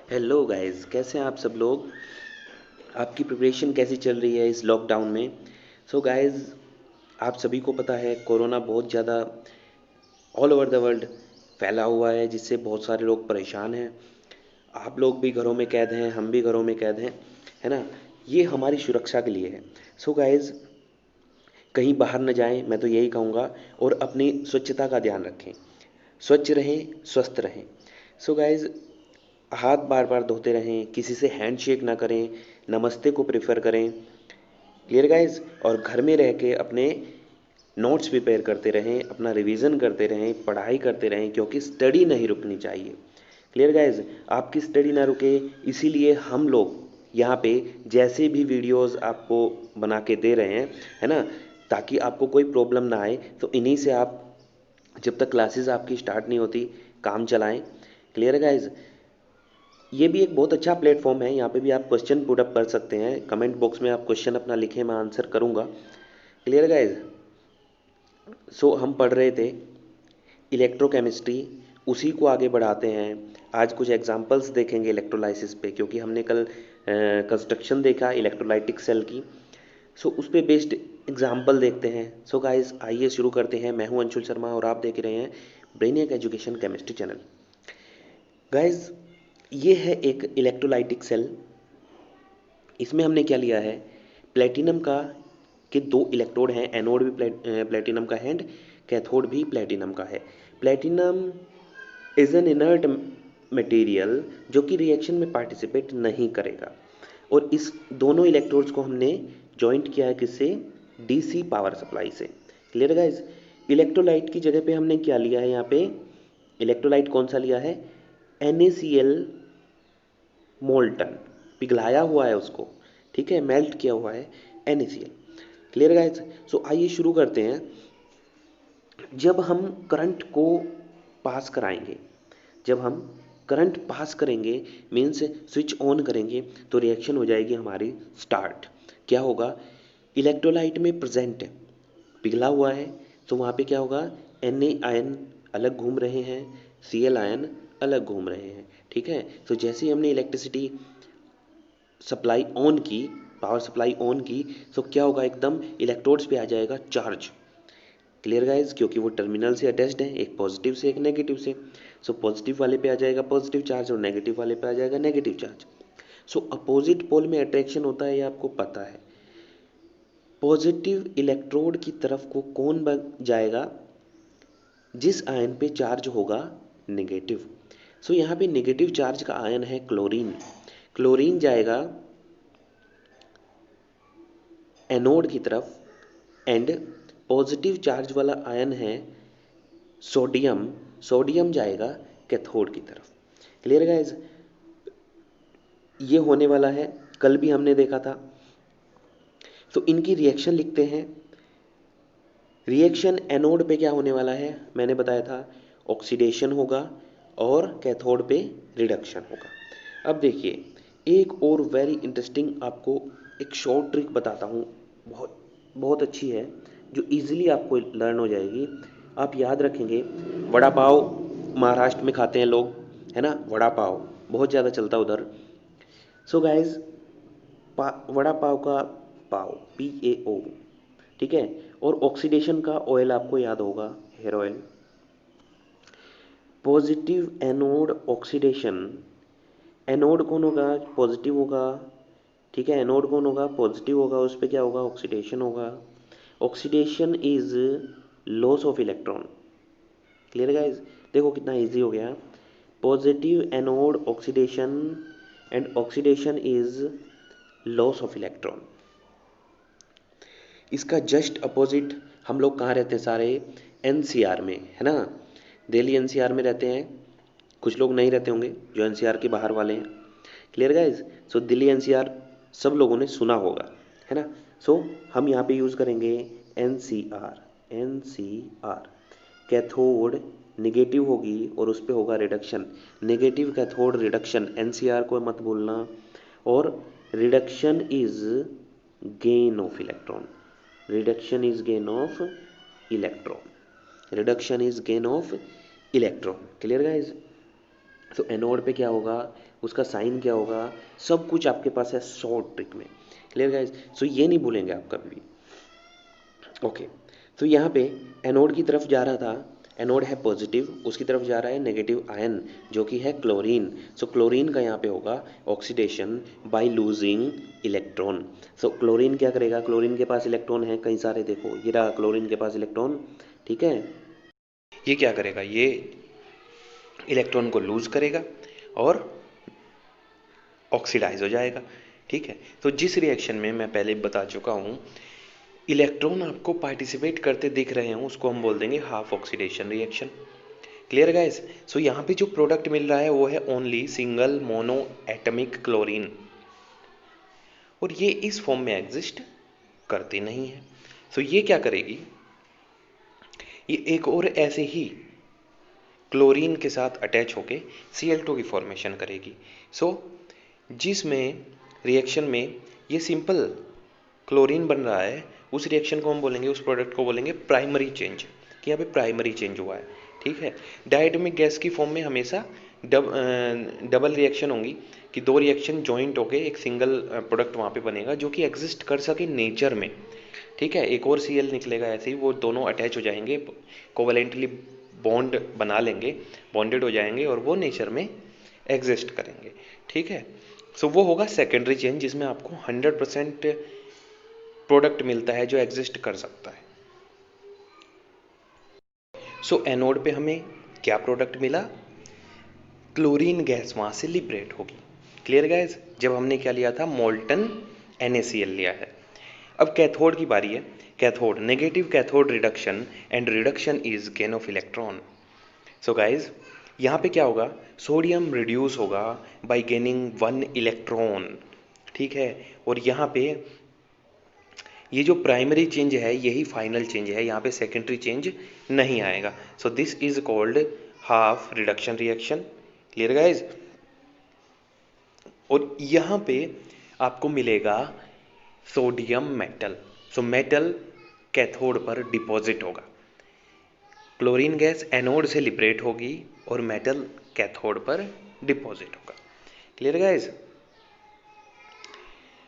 Hello guys, कैसे हैं आप सब लोग। आपकी प्रिपरेशन कैसी चल रही है इस लॉकडाउन में। सो गाइस, आप सभी को पता है कोरोना बहुत ज़्यादा ऑल ओवर द वर्ल्ड फैला हुआ है, जिससे बहुत सारे लोग परेशान हैं। आप लोग भी घरों में कैद हैं, हम भी घरों में कैद हैं, है ना। ये हमारी सुरक्षा के लिए है। सो गाइस, कहीं बाहर न जाएं, मैं तो यही कहूँगा। और अपनी स्वच्छता का ध्यान रखें, स्वच्छ रहें, स्वस्थ रहें। सो गाइस, हाथ बार बार धोते रहें, किसी से हैंडशेक ना करें, नमस्ते को प्रेफर करें। Clear guys. और घर में रह के अपने नोट्स प्रिपेयर करते रहें, अपना रिवीजन करते रहें, पढ़ाई करते रहें, क्योंकि स्टडी नहीं रुकनी चाहिए। Clear guys. आपकी स्टडी ना रुके, इसीलिए हम लोग यहाँ पे जैसे भी वीडियोस आपको बना के दे रहे हैं, है ना, ताकि आपको कोई प्रॉब्लम ना आए। तो इन्हीं से आप, जब तक क्लासेस आपकी स्टार्ट नहीं होती, काम चलाएं। Clear guys. ये भी एक बहुत अच्छा प्लेटफॉर्म है, यहाँ पे भी आप क्वेश्चन पुट अप कर सकते हैं। कमेंट बॉक्स में आप क्वेश्चन अपना लिखें, मैं आंसर करूँगा। Clear guys. सो हम पढ़ रहे थे इलेक्ट्रोकेमिस्ट्री, उसी को आगे बढ़ाते हैं। आज कुछ एग्जांपल्स देखेंगे इलेक्ट्रोलाइसिस पे, क्योंकि हमने कल कंस्ट्रक्शन देखा इलेक्ट्रोलाइटिक सेल की। सो उस पे बेस्ड एग्जांपल देखते हैं। सो गाइज, आइए शुरू करते हैं। मैं हूं अंशुल शर्मा और आप देख रहे हैं ब्रेनियक एजुकेशन केमिस्ट्री चैनल। गाइज, ये है एक इलेक्ट्रोलाइटिक सेल। इसमें हमने क्या लिया है, प्लेटिनम का के दो इलेक्ट्रोड हैं। एनोड भी प्लेटिनम का है, कैथोड भी प्लेटिनम का है। Platinum is an inert material जो कि रिएक्शन में पार्टिसिपेट नहीं करेगा। और इस दोनों इलेक्ट्रोड्स को हमने जॉइंट किया है किससे, डीसी पावर सप्लाई से। Clear guys. इलेक्ट्रोलाइट की जगह पे हमने क्या लिया है यहाँ पे, इलेक्ट्रोलाइट कौन सा लिया है, NaCl मोल्टन, पिघलाया हुआ है उसको, ठीक है, मेल्ट किया हुआ है NaCl। Clear guys. सो आइए शुरू करते हैं। जब हम करंट को पास कराएंगे, जब हम करंट पास करेंगे, मीन्स स्विच ऑन करेंगे, तो रिएक्शन हो जाएगी हमारी स्टार्ट। क्या होगा, इलेक्ट्रोलाइट में प्रेजेंट पिघला हुआ है, तो वहाँ पे क्या होगा, Na आयन अलग घूम रहे हैं, Cl आयन अलग घूम रहे हैं। ठीक है। तो जैसे ही हमने इलेक्ट्रिसिटी सप्लाई ऑन की, पावर सप्लाई ऑन की, तो क्या होगा, एकदम इलेक्ट्रोड्स पे आ जाएगा चार्ज। क्लियर गाइज, क्योंकि वो टर्मिनल से अटैच्ड है, एक पॉजिटिव से एक नेगेटिव से। सो पॉजिटिव वाले पे आ जाएगा पॉजिटिव चार्ज और नेगेटिव वाले पे आ जाएगा negative charge. So opposite pole में अट्रैक्शन होता है, ये आपको पता है। पॉजिटिव इलेक्ट्रोड की तरफ को कौन बन जाएगा, जिस आयन पे चार्ज होगा नेगेटिव। सो यहाँ पे नेगेटिव चार्ज का आयन है क्लोरीन। क्लोरीन जाएगा एनोड की तरफ, एंड पॉजिटिव चार्ज वाला आयन है सोडियम। सोडियम जाएगा कैथोड की तरफ। Clear guys. ये होने वाला है, कल भी हमने देखा था। तो इनकी रिएक्शन लिखते हैं। रिएक्शन एनोड पे क्या होने वाला है, मैंने बताया था, ऑक्सीडेशन होगा, और कैथोड पे रिडक्शन होगा। अब देखिए, एक और वेरी इंटरेस्टिंग आपको एक शॉर्ट ट्रिक बताता हूँ, बहुत बहुत अच्छी है, जो इजीली आपको लर्न हो जाएगी। आप याद रखेंगे, वड़ा पाव महाराष्ट्र में खाते हैं लोग, है ना, वड़ा पाव बहुत ज़्यादा चलता है उधर। सो गाइज, वड़ा पाव का पाव, PAO, ठीक है। और ऑक्सीडेशन का ऑयल आपको याद होगा, hair oil. Positive anode oxidation, anode कौन होगा, पॉजिटिव होगा, ठीक है। एनोड कौन होगा, पॉजिटिव होगा, उस पर क्या होगा, ऑक्सीडेशन होगा। Oxidation is loss of electron. Clear guys. देखो कितना इजी हो गया। Positive anode oxidation, and oxidation is loss of electron. इसका जस्ट अपोजिट हम लोग कहाँ रहते हैं सारे, NCR में, है ना। दिल्ली NCR में रहते हैं। कुछ लोग नहीं रहते होंगे जो NCR के बाहर वाले हैं। Clear guys. So Delhi NCR सब लोगों ने सुना होगा, है ना। सो हम यहाँ पे यूज़ करेंगे NCR। NCR कैथोड निगेटिव होगी और उस पर होगा reduction. Negative cathode reduction, NCR को मत भूलना। और reduction is gain of electron, reduction is gain of electron, reduction is gain of electron. Clear guys. तो एनोड पे क्या होगा, उसका साइन क्या होगा, सब कुछ आपके पास है शॉर्ट ट्रिक में। Clear guys? सो ये नहीं भूलेंगे आप कभी भी। ओके, तो यहाँ पे एनोड की तरफ जा रहा था, एनोड है पॉजिटिव, उसकी तरफ जा रहा है नेगेटिव आयन जो कि है क्लोरीन। सो क्लोरीन का यहाँ पे होगा oxidation by losing electron. So chlorine क्या करेगा, क्लोरीन के पास इलेक्ट्रॉन है कई सारे, देखो ये रहा क्लोरीन के पास इलेक्ट्रॉन, ठीक है। ये क्या करेगा, ये इलेक्ट्रॉन को लूज करेगा और ऑक्सीडाइज हो जाएगा, ठीक है। तो जिस रिएक्शन में मैं पहले बता चुका हूँ इलेक्ट्रॉन आपको पार्टिसिपेट करते दिख रहे हैं उसको हम बोल देंगे half oxidation reaction. Clear guys? So यहाँ पे जो प्रोडक्ट मिल रहा है वो है only single mono atomic chlorine, और ये इस फॉर्म में एग्जिस्ट करती नहीं है। सो ये क्या करेगी, ये एक और ऐसे ही क्लोरीन के साथ अटैच होके Cl2 की फॉर्मेशन करेगी। सो जिसमें रिएक्शन में ये सिंपल क्लोरीन बन रहा है उस रिएक्शन को हम बोलेंगे, उस प्रोडक्ट को बोलेंगे प्राइमरी चेंज, कि यहाँ पे प्राइमरी चेंज हुआ है, ठीक है। डायटोमिक गैस की फॉर्म में हमेशा डबल रिएक्शन होंगी कि दो रिएक्शन जॉइंट होके एक सिंगल प्रोडक्ट वहाँ पे बनेगा जो कि एग्जिस्ट कर सके नेचर में, ठीक है। एक और Cl निकलेगा ऐसे ही, वो दोनों अटैच हो जाएंगे, कोवलेंटली बॉन्ड बना लेंगे, बॉन्डेड हो जाएंगे और वो नेचर में एग्जिस्ट करेंगे, ठीक है। सो वो होगा सेकेंडरी चेंज जिसमें आपको 100% प्रोडक्ट मिलता है जो एग्जिस्ट कर सकता है। सो एनोड पे हमें क्या प्रोडक्ट मिला, क्लोरीन गैस वहां से लिबरेट होगी। Clear guys? जब हमने क्या लिया था, मोल्टन NaCl लिया है। अब कैथोड की बारी है। Cathode, negative cathode reduction and reduction is gain of electron. So guys यहाँ पे क्या होगा, सोडियम रिड्यूस होगा बाय गेनिंग 1 इलेक्ट्रॉन, ठीक है। और यहाँ पे ये जो प्राइमरी चेंज है यही फाइनल चेंज है, यहाँ पे सेकेंडरी चेंज नहीं आएगा। So this is called half reduction reaction. Clear guys? और यहाँ पे आपको मिलेगा sodium metal. So metal cathode पर डिपॉजिट होगा, क्लोरीन गैस एनोड से लिबरेट होगी और मेटल कैथोड पर डिपॉजिट होगा। Clear guys?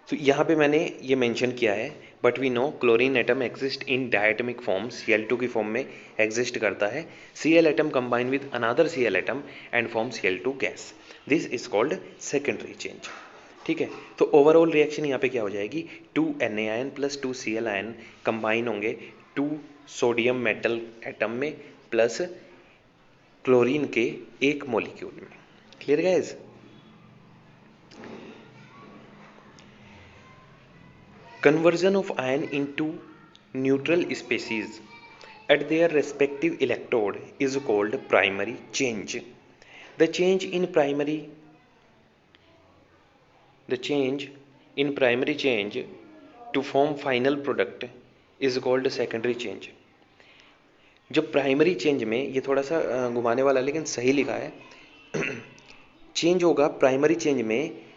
तो यहाँ पे मैंने ये मेंशन किया है, but we know chlorine atom exist in diatomic form, Cl2 की फॉर्म में एग्जिस्ट करता है। Cl atom combine with another Cl atom and form Cl2 gas, this is called secondary change, ठीक है। तो ओवरऑल रिएक्शन यहाँ पे क्या हो जाएगी, 2 Na ion plus 2 Cl ion combine होंगे 2 सोडियम मेटल एटम में प्लस क्लोरीन के एक मॉलिक्यूल में। Clear guys? Conversion of ion into neutral species at their respective electrode is called primary change. The change in primary change to form final product is called secondary change. जो primary change में, ये थोड़ा सा घुमाने वाला लेकिन सही लिखा है, चेंज होगा प्राइमरी चेंज में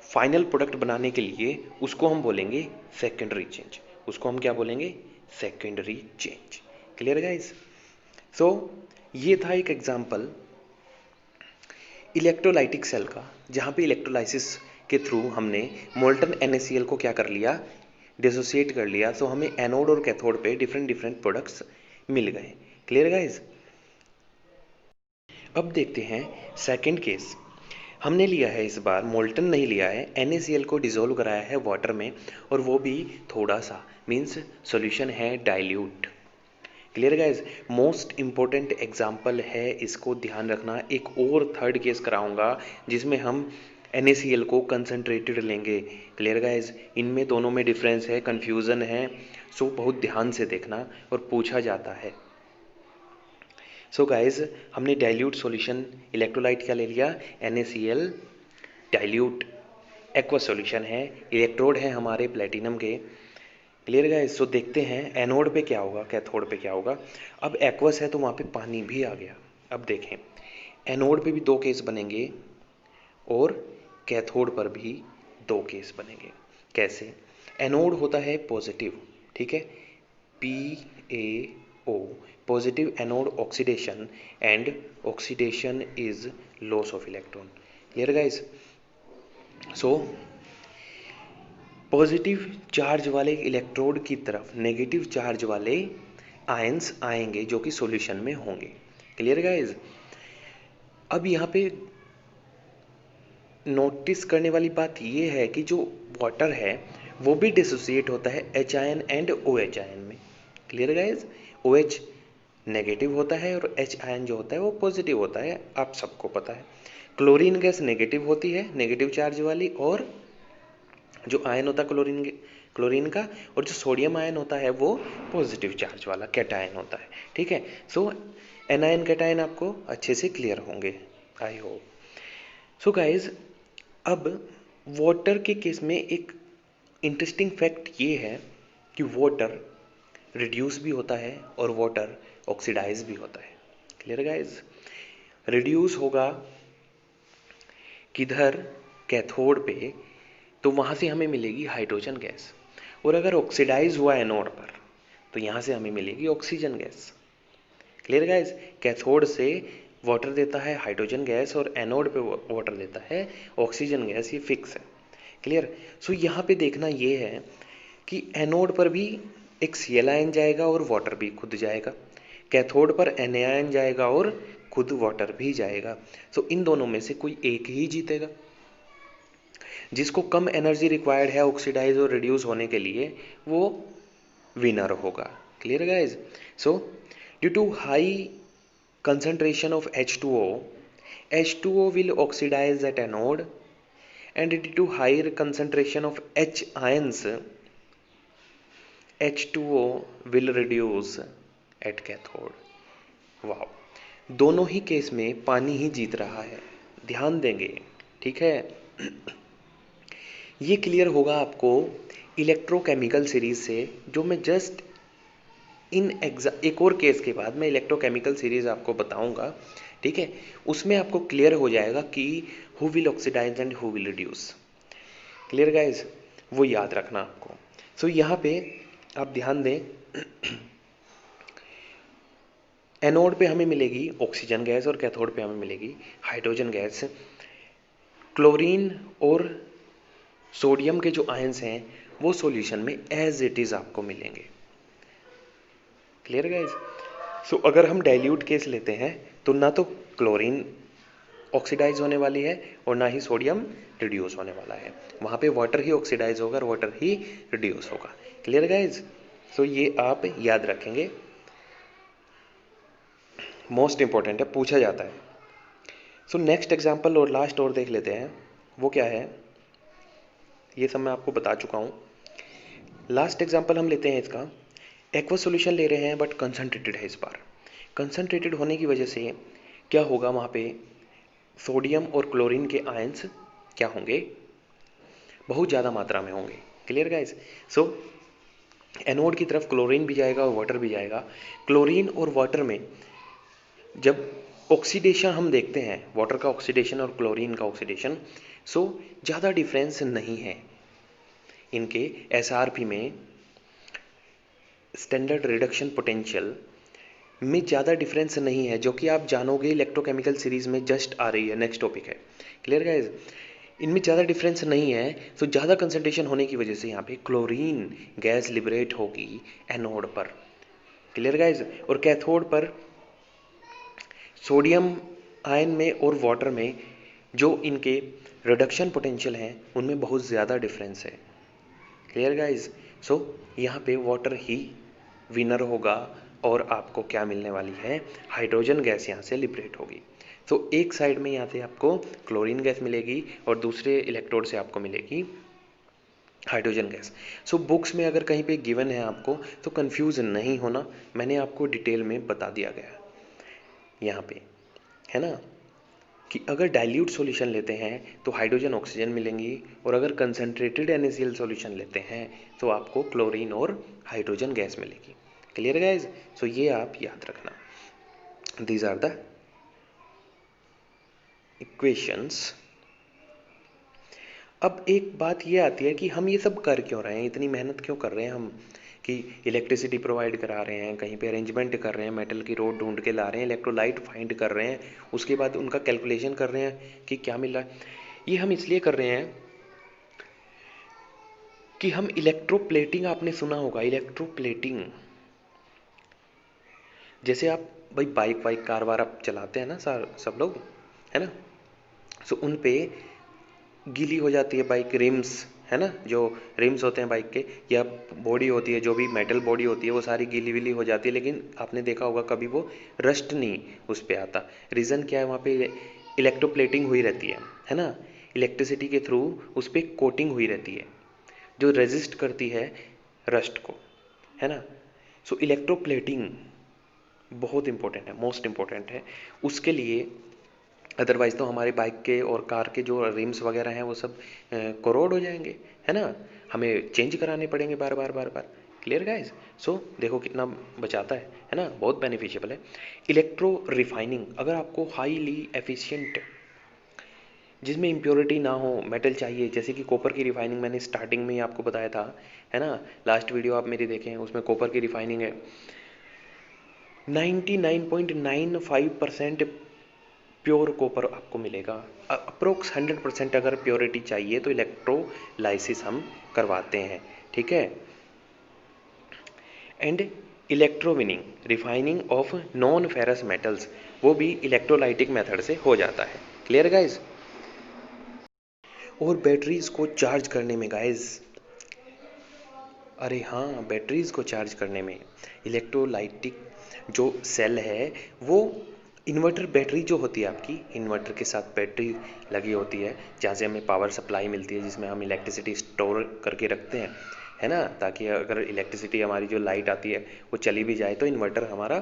फाइनल प्रोडक्ट बनाने के लिए, उसको हम बोलेंगे सेकेंडरी चेंज। उसको हम क्या बोलेंगे, secondary change. Clear guys? So ये था एक एग्जांपल इलेक्ट्रोलाइटिक सेल का, जहाँ पे इलेक्ट्रोलाइसिस के थ्रू हमने मोल्टन NaCl को क्या कर लिया, डिसोसिएट कर लिया। सो हमें एनोड और कैथोड पे डिफरेंट प्रोडक्ट्स मिल गए। Clear guys? अब देखते हैं सेकेंड केस। हमने लिया है इस बार, मोल्टन नहीं लिया है, NaCl को डिसॉल्व कराया है वाटर में, और वो भी थोड़ा सा, मीन्स सॉल्यूशन है dilute. Clear guys? Most important example है, इसको ध्यान रखना। एक और थर्ड केस कराऊंगा जिसमें हम NaCl को कंसनट्रेटेड लेंगे। Clear guys? इनमें दोनों में डिफरेंस है, कन्फ्यूज़न है, सो बहुत ध्यान से देखना और पूछा जाता है। सो गाइज हमने डाइल्यूट सॉल्यूशन, इलेक्ट्रोलाइट क्या ले लिया, NaCl डाइल्यूट एक्वा सॉल्यूशन है, इलेक्ट्रोड है हमारे प्लेटिनम के। Clear guys? सो देखते हैं एनोड पे क्या होगा, कैथोड पे क्या होगा। अब एक्वस है तो वहाँ पे पानी भी आ गया। अब देखें एनोड पे भी दो केस बनेंगे और कैथोड पर भी दो केस बनेंगे। कैसे? एनोड होता है पॉजिटिव, ठीक है, PaO, positive anode oxidation, and oxidation is loss of electron. Clear guys? So positive charge वाले इलेक्ट्रोड की तरफ नेगेटिव चार्ज वाले आयंस आएंगे जो कि सॉल्यूशन में होंगे। Clear guys? अब यहाँ पे नोटिस करने वाली बात ये है कि जो वाटर है वो भी डिसोसिएट होता है H ion and OH ion में। Clear guys? OH नेगेटिव होता है और H आयन जो होता है वो पॉजिटिव होता है, आप सबको पता है। क्लोरीन गैस नेगेटिव होती है, नेगेटिव चार्ज वाली, और जो आयन होता है क्लोरीन का, और जो सोडियम आयन होता है वो पॉजिटिव चार्ज वाला कैटायन होता है। ठीक है? सो एनायन कैटायन आपको अच्छे से क्लियर होंगे, आई होप। सो गाइज, अब वाटर के केस में एक इंटरेस्टिंग फैक्ट ये है कि वाटर रिड्यूस भी होता है और वाटर ऑक्सीडाइज भी होता है। Clear guys? रिड्यूस होगा किधर? कैथोड पे, तो वहाँ से हमें मिलेगी हाइड्रोजन गैस, और अगर ऑक्सीडाइज हुआ एनोड पर तो यहाँ से हमें मिलेगी oxygen gas. Clear guys? Cathode से वाटर देता है हाइड्रोजन गैस और एनोड पे वाटर देता है ऑक्सीजन गैस, ये फिक्स है। क्लियर? सो यहाँ पे देखना ये है कि एनोड पर भी एक Cl आयन जाएगा और वाटर भी खुद जाएगा, कैथोड पर Na आयन जाएगा और खुद वाटर भी जाएगा। सो इन दोनों में से कोई एक ही जीतेगा। जिसको कम एनर्जी रिक्वायर्ड है ऑक्सीडाइज और रिड्यूस होने के लिए वो विनर होगा। Clear guys? So due to high concentration of H2O, H2O will oxidize at anode, and due to higher concentration of H ions, H2O will reduce at cathode. वाह, दोनों ही case में पानी ही जीत रहा है, ध्यान देंगे। ठीक है? ये क्लियर होगा आपको इलेक्ट्रोकेमिकल सीरीज से, जो मैं जस्ट एक और केस के बाद मैं इलेक्ट्रोकेमिकल सीरीज आपको बताऊंगा। ठीक है? उसमें आपको क्लियर हो जाएगा कि who will oxidize and who will reduce. Clear guys? वो याद रखना आपको। सो यहाँ पे आप ध्यान दें, एनोड पे हमें मिलेगी ऑक्सीजन गैस और कैथोड पे हमें मिलेगी हाइड्रोजन गैस। क्लोरीन और सोडियम के जो आयंस हैं वो सॉल्यूशन में एज इट इज आपको मिलेंगे। Clear guys? सो अगर हम डाइल्यूट केस लेते हैं तो ना तो क्लोरीन ऑक्सीडाइज होने वाली है और ना ही सोडियम रिड्यूस होने वाला है, वहाँ पे वाटर ही ऑक्सीडाइज होगा और वाटर ही रिड्यूस होगा। Clear guys? सो ये आप याद रखेंगे, मोस्ट इंपॉर्टेंट है, पूछा जाता है। सो नेक्स्ट एग्जाम्पल और लास्ट और देख लेते हैं, वो क्या है? ये सब मैं आपको बता चुका हूँ। लास्ट एग्जाम्पल हम लेते हैं इसका, एक्वा सॉल्यूशन ले रहे हैं बट कंसनट्रेटेड है। इस बार कंसनट्रेटेड होने की वजह से क्या होगा, वहाँ पे सोडियम और क्लोरीन के आयंस क्या होंगे? बहुत ज़्यादा मात्रा में होंगे। Clear guys? सो एनोड की तरफ क्लोरीन भी जाएगा और वाटर भी जाएगा। क्लोरीन और वाटर में जब ऑक्सीडेशन हम देखते हैं, वाटर का ऑक्सीडेशन और क्लोरीन का ऑक्सीडेशन, सो ज़्यादा डिफरेंस नहीं है इनके एसआरपी में, स्टैंडर्ड रिडक्शन पोटेंशियल में ज़्यादा डिफरेंस नहीं है, जो कि आप जानोगे इलेक्ट्रोकेमिकल सीरीज में जस्ट आ रही है, नेक्स्ट टॉपिक है। Clear guys? इनमें ज़्यादा डिफरेंस नहीं है, तो ज़्यादा कंसंट्रेशन होने की वजह से यहाँ पे क्लोरीन गैस लिबरेट होगी एनोड पर। Clear guys? और कैथोड पर सोडियम आयन में और वाटर में जो इनके रिडक्शन पोटेंशियल हैं उनमें बहुत ज़्यादा डिफरेंस है। Clear guys? सो यहाँ पे वाटर ही विनर होगा और आपको क्या मिलने वाली है? हाइड्रोजन गैस यहाँ से लिबरेट होगी। तो एक साइड में यहाँ से आपको क्लोरीन गैस मिलेगी और दूसरे इलेक्ट्रोड से आपको मिलेगी हाइड्रोजन गैस। सो बुक्स में अगर कहीं पे गिवन है आपको तो कंफ्यूज नहीं होना, मैंने आपको डिटेल में बता दिया गया यहाँ पे, है ना, कि अगर डाइल्यूट सॉल्यूशन लेते हैं तो हाइड्रोजन ऑक्सीजन मिलेंगी, और अगर कंसनट्रेटेड NaCl सॉल्यूशन लेते हैं तो आपको क्लोरीन और हाइड्रोजन गैस मिलेगी। Clear guys? सो ये आप याद रखना, दीज आर द इक्वेशंस। अब एक बात ये आती है कि हम ये सब कर क्यों रहे हैं, इतनी मेहनत क्यों कर रहे हैं हम कि इलेक्ट्रिसिटी प्रोवाइड करा रहे हैं, कहीं पे अरेंजमेंट कर रहे हैं, मेटल की रोड ढूंढ के ला रहे हैं, इलेक्ट्रोलाइट फाइंड कर रहे हैं, उसके बाद उनका कैलकुलेशन कर रहे हैं कि क्या मिल रहा है। ये हम इसलिए कर रहे हैं कि हम इलेक्ट्रोप्लेटिंग, आपने सुना होगा इलेक्ट्रोप्लेटिंग। जैसे आप भाई बाइक वाइक कार वार आप चलाते हैं ना सर, सब लोग, है ना। सो उन पे गीली हो जाती है बाइक, रिम्स, है ना, जो रिम्स होते हैं बाइक के, या बॉडी होती है, जो भी मेटल बॉडी होती है, वो सारी गीली विली हो जाती है, लेकिन आपने देखा होगा कभी वो रस्ट नहीं उस पे आता। रीज़न क्या है, वहाँ पे इलेक्ट्रोप्लेटिंग हुई रहती है ना, इलेक्ट्रिसिटी के थ्रू उस पर कोटिंग हुई रहती है जो रेजिस्ट करती है रस्ट को, है ना। सो इलेक्ट्रोप्लेटिंग बहुत इंपॉर्टेंट है, मोस्ट इंपॉर्टेंट है उसके लिए। अदरवाइज तो हमारे बाइक के और कार के जो रिम्स वगैरह हैं वो सब करोड हो जाएंगे, है ना, हमें चेंज कराने पड़ेंगे बार बार बार बार। Clear guys. सो देखो कितना बचाता है ना, बहुत बेनिफिशियल है। इलेक्ट्रो रिफाइनिंग, अगर आपको हाईली एफिशिएंट, जिसमें इम्प्योरिटी ना हो मेटल चाहिए, जैसे कि कॉपर की रिफाइनिंग मैंने स्टार्टिंग में ही आपको बताया था, है ना, लास्ट वीडियो आप मेरी देखें, उसमें कॉपर की रिफाइनिंग है 99.95% प्योर कॉपर आपको मिलेगा। अप्रोक्स 100% अगर प्योरिटी चाहिए तो इलेक्ट्रोलाइसिस हम करवाते हैं, ठीक है। And electrowinning, refining of non ferrous metals, वो भी इलेक्ट्रोलाइटिक मेथड से हो जाता है। Clear guys. और बैटरीज को चार्ज करने में गाइज, अरे हाँ, बैटरीज को चार्ज करने में इलेक्ट्रोलाइटिक जो सेल है वो, इन्वर्टर बैटरी जो होती है आपकी, इन्वर्टर के साथ बैटरी लगी होती है जहाँ से हमें पावर सप्लाई मिलती है, जिसमें हम इलेक्ट्रिसिटी स्टोर करके रखते हैं, है ना, ताकि अगर इलेक्ट्रिसिटी हमारी जो लाइट आती है वो चली भी जाए तो इन्वर्टर हमारा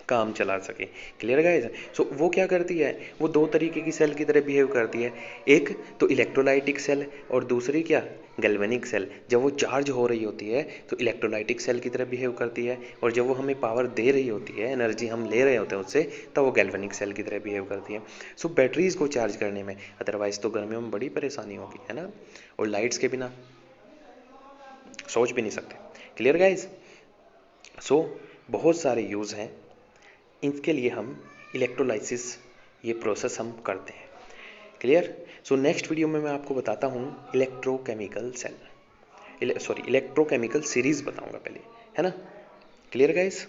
काम चला सके। Clear guys. सो वो क्या करती है, वो दो तरीके की सेल की तरह बिहेव करती है, एक तो इलेक्ट्रोलाइटिक सेल और दूसरी क्या, गैल्वेनिक सेल। जब वो चार्ज हो रही होती है तो इलेक्ट्रोलाइटिक सेल की तरह बिहेव करती है, और जब वो हमें पावर दे रही होती है, एनर्जी हम ले रहे होते हैं उससे, तब वो गैल्वेनिक सेल की तरह बिहेव करती है। सो बैटरीज को चार्ज करने में, अदरवाइज तो गर्मियों में बड़ी परेशानी होगी, है ना, और लाइट्स के बिना सोच भी नहीं सकते। Clear guys. सो बहुत सारे यूज़ हैं, इसके लिए हम इलेक्ट्रोलाइसिस, ये प्रोसेस हम करते हैं। क्लियर। सो नेक्स्ट वीडियो में मैं आपको बताता हूँ electrochemical cell, sorry electrochemical series बताऊँगा पहले, है ना। Clear guys.